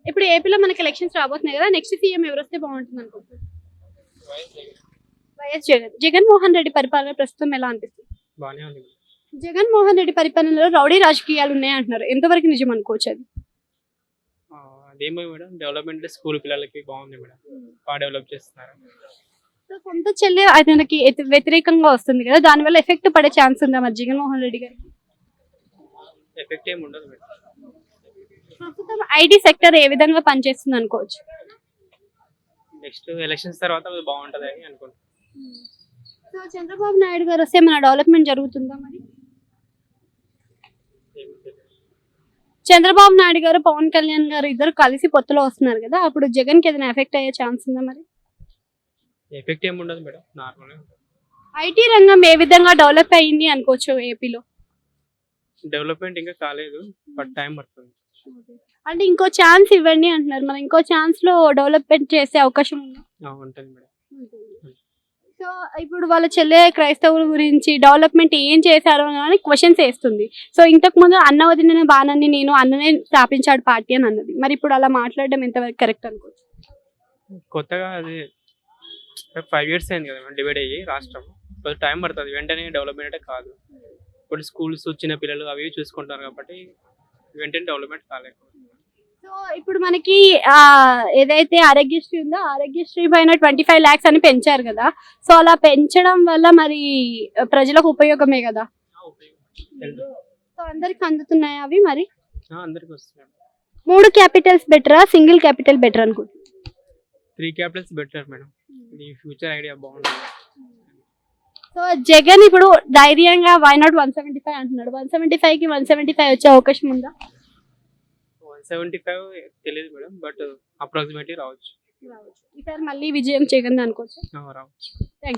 ఇప్పుడు ఏపీలో మనకి ఎలక్షన్స్ రాబోతున్నాయి కదా, నెక్స్ట్ సీఎం ఎవరు వస్తే బాగుంటుంది అనుకుంటున్నారు? వైఎస్ జగన్మోహన్ రెడ్డి పరిపాలన ప్రస్తుతం ఎలా అనిపిస్తుంది? బాగానే ఉంది. జగన్మోహన్ రెడ్డి పరిపాలనలో రౌడీ రాజకీయాలు ఉన్నాయి అంటున్నారు, ఎంతవరకు నిజం అనుకోవచ్చు అది? అదేమో మేడం, డెవలప్మెంట్ స్కూల్ పిల్లలకి బాగుంది మేడం, బాగా డెవలప్ చేస్తున్నారు. సో సొంత చెల్లె అతనికి వ్యతిరేకంగా వస్తుంది కదా, దానివల్ల ఎఫెక్ట్ పడే ఛాన్స్ ఉందా మరి జగన్మోహన్ రెడ్డి గారికి? ఎఫెక్ట్ ఏమి ఉండదు మేడం. ప్రస్తుతం ఐటీ సెక్టర్ ఏ విధంగా పనిచేస్తుంది అనుకోవచ్చు? నెక్స్ట్ ఎలక్షన్స్ తర్వాత అది బాగుంటుంది అని అనుకుంటున్నాను. సో చంద్రబాబు నాయుడు గారు వస్తే మన డెవలప్మెంట్ జరుగుతుందా మరి? ఏమీ తెలియదు. చంద్రబాబు నాయుడు గారు పవన్ కళ్యాణ్ గారు ఇద్దరు కలిసి పొత్తులో వస్తున్నారు కదా, అప్పుడు జగన్ కి ఏదైనా ఎఫెక్ట్ అయ్యే ఛాన్స్ ఉందా మరి? ఎఫెక్ట్ ఏమి ఉండదు మేడం, నార్మల్. ఐటీ రంగం ఏ విధంగా డెవలప్ అయ్యింది అనుకోవచ్చు ఏపీలో? డెవలప్మెంట్ ఇంకా కాలేదు, బట్ టైం పడుతుంది. అంటే ఇంకో ఛాన్స్ ఇవ్వండి అంటున్నారు, మనం ఇంకో ఛాన్స్ లో డెవలప్మెంట్ చేసే అవకాశం ఉందా? ఉంటుంది మేడం. సో ఇప్పుడు వాళ్ళ చెల్లె క్రైస్తవుల గురించి డెవలప్మెంట్ ఏం చేశారో అని క్వశ్చన్స్ వేస్తుంది. సో ఇంతకు ముందు అన్న వదిలిన బాణాన్ని నేను అన్ననే స్థాపించాడు పార్టీ అని అన్నది, మరి ఇప్పుడు అలా మాట్లాడడం ఎంతవరకు కరెక్ట్ అనుకోవచ్చు? కొత్తగా అది 5 years అయింది కదా డివైడ్ అయ్యి రాష్ట్రం, కొంచెం టైం పడుతుంది, వెంటనే డెవలప్మెంట్ అంటే కాదు. ఇప్పుడు స్కూల్స్ చిన్న పిల్లలు అవి చూసుకుంటారు కాబట్టి వెంటనే డెవలప్మెంట్ కాలేదు. సో ఇప్పుడు మనకి ఏదైతే ఆరోగ్యశ్రీ ఉందో ఆరోగ్యశ్రీ పైన 25 lakhs అని పెంచారు కదా, సో అలా పెంచడం వల్ల మరి ప్రజలకు ఉపయోగమే కదా, సో అందరికి అందుతున్నాయి అవి మరి? అందరికి వస్తున్నాయి. 3 క్యాపిటల్స్ బెటరా, సింగిల్ క్యాపిటల్ బెటర్ అనుకుంటున్నాను? 3 capitals బెటర్ మేడం, ఇది ఫ్యూచర్ ఐడియా బాగుంటుంది. సో జగన్ ఇప్పుడు ధైర్యంగా వై నాట్ 175 అంటున్నాడు, 175కి 175 వచ్చే అవకాశం ఉందా? 175 తెలియదు మేడం, బట్ అప్రాక్సిమేట్లీ రావచ్చు. ఈసారి మళ్ళీ విజయం జగన్ అనుకోవచ్చు. రావచ్చు. Thank you.